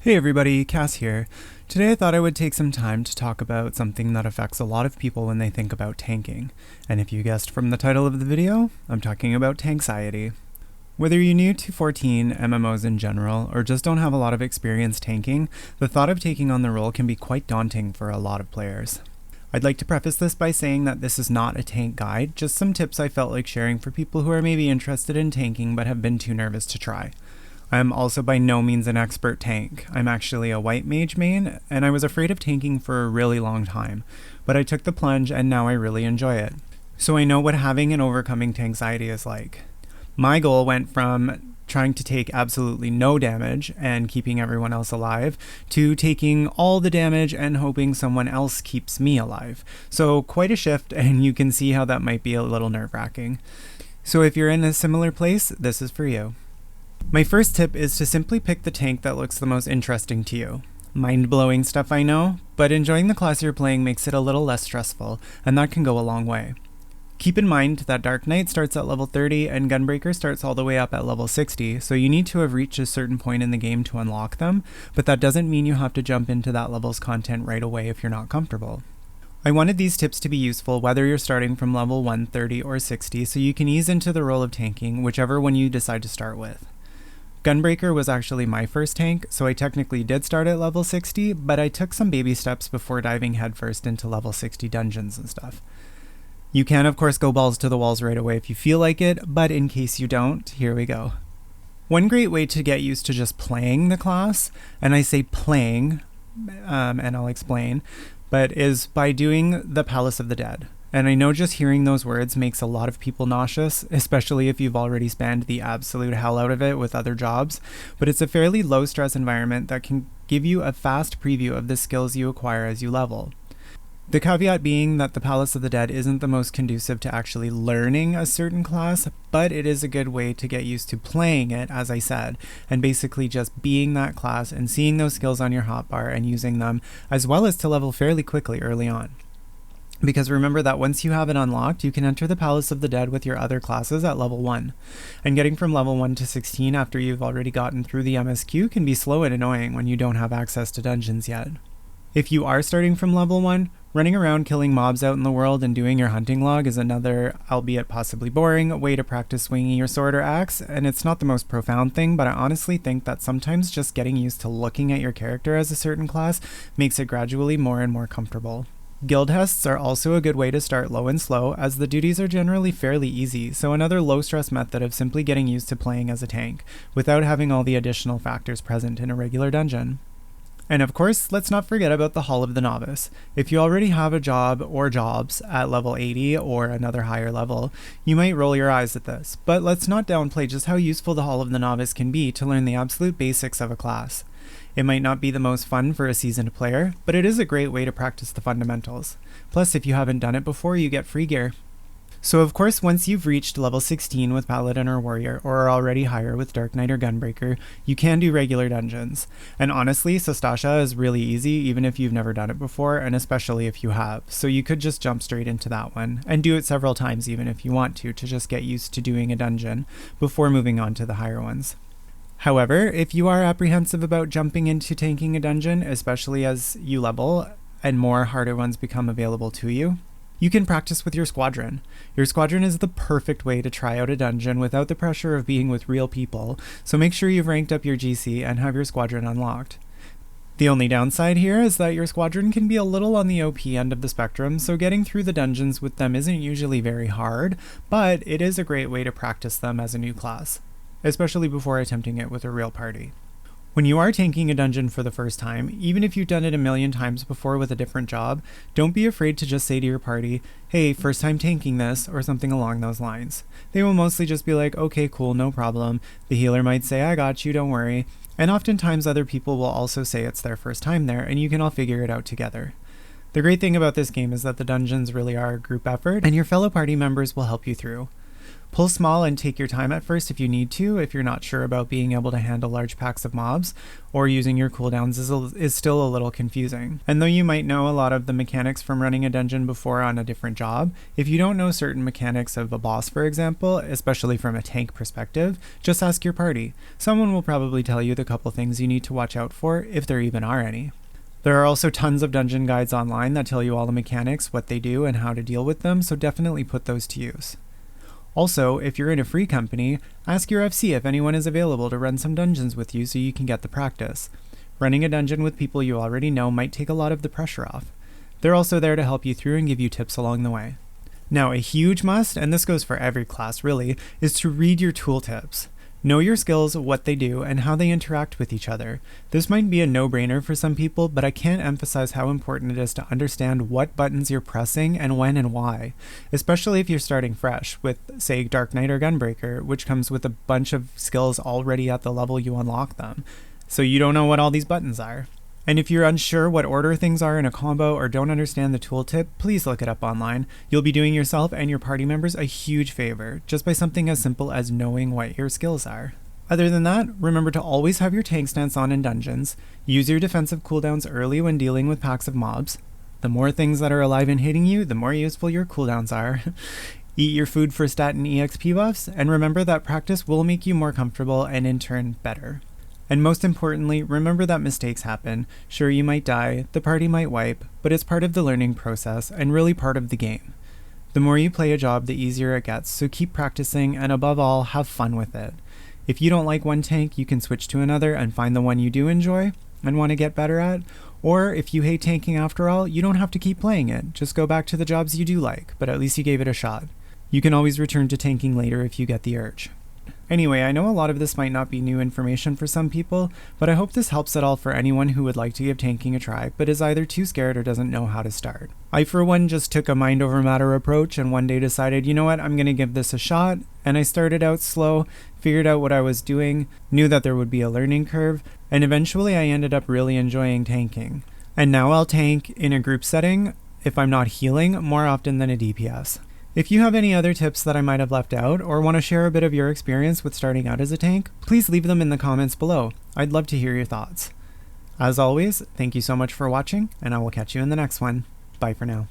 Hey everybody, Cass here. Today I thought I would take some time to talk about something that affects a lot of people when they think about tanking. And if you guessed from the title of the video, I'm talking about Tankxiety. Whether you're new to 14, MMOs in general, or just don't have a lot of experience tanking, the thought of taking on the role can be quite daunting for a lot of players. I'd like to preface this by saying that this is not a tank guide, just some tips I felt like sharing for people who are maybe interested in tanking but have been too nervous to try. I'm also by no means an expert tank. I'm actually a white mage main, and I was afraid of tanking for a really long time, but I took the plunge and now I really enjoy it. So I know what having and overcoming Tankxiety is like. My goal went from trying to take absolutely no damage and keeping everyone else alive, to taking all the damage and hoping someone else keeps me alive. So quite a shift, and you can see how that might be a little nerve-wracking. So if you're in a similar place, this is for you. My first tip is to simply pick the tank that looks the most interesting to you. Mind-blowing stuff, I know, but enjoying the class you're playing makes it a little less stressful, and that can go a long way. Keep in mind that Dark Knight starts at level 30 and Gunbreaker starts all the way up at level 60, so you need to have reached a certain point in the game to unlock them, but that doesn't mean you have to jump into that level's content right away if you're not comfortable. I wanted these tips to be useful whether you're starting from level 1, 30, or 60, so you can ease into the role of tanking, whichever one you decide to start with. Gunbreaker was actually my first tank, so I technically did start at level 60, but I took some baby steps before diving headfirst into level 60 dungeons and stuff. You can of course go balls to the walls right away if you feel like it, but in case you don't, here we go. One great way to get used to just playing the class, and I say playing, and I'll explain, but is by doing the Palace of the Dead. And I know just hearing those words makes a lot of people nauseous, especially if you've already spanned the absolute hell out of it with other jobs, but it's a fairly low stress environment that can give you a fast preview of the skills you acquire as you level. The caveat being that the Palace of the Dead isn't the most conducive to actually learning a certain class, but it is a good way to get used to playing it, as I said, and basically just being that class and seeing those skills on your hotbar and using them, as well as to level fairly quickly early on. Because remember that once you have it unlocked, you can enter the Palace of the Dead with your other classes at level 1. And getting from level 1 to 16 after you've already gotten through the MSQ can be slow and annoying when you don't have access to dungeons yet. If you are starting from level 1, running around killing mobs out in the world and doing your hunting log is another, albeit possibly boring, way to practice swinging your sword or axe, and it's not the most profound thing, but I honestly think that sometimes just getting used to looking at your character as a certain class makes it gradually more and more comfortable. Guild hests are also a good way to start low and slow, as the duties are generally fairly easy, so another low-stress method of simply getting used to playing as a tank, without having all the additional factors present in a regular dungeon. And of course, let's not forget about the Hall of the Novice. If you already have a job or jobs at level 80 or another higher level, you might roll your eyes at this, but let's not downplay just how useful the Hall of the Novice can be to learn the absolute basics of a class. It might not be the most fun for a seasoned player, but it is a great way to practice the fundamentals. Plus, if you haven't done it before, you get free gear. So of course, once you've reached level 16 with Paladin or Warrior, or are already higher with Dark Knight or Gunbreaker, you can do regular dungeons. And honestly, Sastasha is really easy even if you've never done it before, and especially if you have, so you could just jump straight into that one, and do it several times even if you want to just get used to doing a dungeon, before moving on to the higher ones. However, if you are apprehensive about jumping into tanking a dungeon, especially as you level and more harder ones become available to you, you can practice with your squadron. Your squadron is the perfect way to try out a dungeon without the pressure of being with real people, so make sure you've ranked up your GC and have your squadron unlocked. The only downside here is that your squadron can be a little on the OP end of the spectrum, so getting through the dungeons with them isn't usually very hard, but it is a great way to practice them as a new class, especially before attempting it with a real party. When you are tanking a dungeon for the first time, even if you've done it a million times before with a different job, don't be afraid to just say to your party, "Hey, first time tanking this," or something along those lines. They will mostly just be like, "Okay, cool, no problem." The healer might say, "I got you, don't worry." And oftentimes other people will also say it's their first time there, and you can all figure it out together. The great thing about this game is that the dungeons really are a group effort, and your fellow party members will help you through. Pull small and take your time at first if you need to, if you're not sure about being able to handle large packs of mobs, or using your cooldowns is still a little confusing. And though you might know a lot of the mechanics from running a dungeon before on a different job, if you don't know certain mechanics of a boss, for example, especially from a tank perspective, just ask your party. Someone will probably tell you the couple things you need to watch out for, if there even are any. There are also tons of dungeon guides online that tell you all the mechanics, what they do, and how to deal with them, so definitely put those to use. Also, if you're in a free company, ask your FC if anyone is available to run some dungeons with you so you can get the practice. Running a dungeon with people you already know might take a lot of the pressure off. They're also there to help you through and give you tips along the way. Now, a huge must, and this goes for every class really, is to read your tooltips. Know your skills, what they do, and how they interact with each other. This might be a no-brainer for some people, but I can't emphasize how important it is to understand what buttons you're pressing and when and why, especially if you're starting fresh with, say, Dark Knight or Gunbreaker, which comes with a bunch of skills already at the level you unlock them, so you don't know what all these buttons are. And if you're unsure what order things are in a combo or don't understand the tooltip, please look it up online. You'll be doing yourself and your party members a huge favor, just by something as simple as knowing what your skills are. Other than that, remember to always have your tank stance on in dungeons, use your defensive cooldowns early when dealing with packs of mobs. The more things that are alive and hitting you, the more useful your cooldowns are. Eat your food for stat and EXP buffs, and remember that practice will make you more comfortable and in turn better. And most importantly, remember that mistakes happen. Sure, you might die, the party might wipe, but it's part of the learning process and really part of the game. The more you play a job, the easier it gets, so keep practicing and above all, have fun with it. If you don't like one tank, you can switch to another and find the one you do enjoy and want to get better at. Or if you hate tanking after all, you don't have to keep playing it. Just go back to the jobs you do like, but at least you gave it a shot. You can always return to tanking later if you get the urge. Anyway, I know a lot of this might not be new information for some people, but I hope this helps at all for anyone who would like to give tanking a try, but is either too scared or doesn't know how to start. I, for one, just took a mind over matter approach and one day decided, you know what, I'm gonna give this a shot, and I started out slow, figured out what I was doing, knew that there would be a learning curve, and eventually I ended up really enjoying tanking. And now I'll tank in a group setting, if I'm not healing, more often than a DPS. If you have any other tips that I might have left out, or want to share a bit of your experience with starting out as a tank, please leave them in the comments below. I'd love to hear your thoughts. As always, thank you so much for watching, and I will catch you in the next one. Bye for now.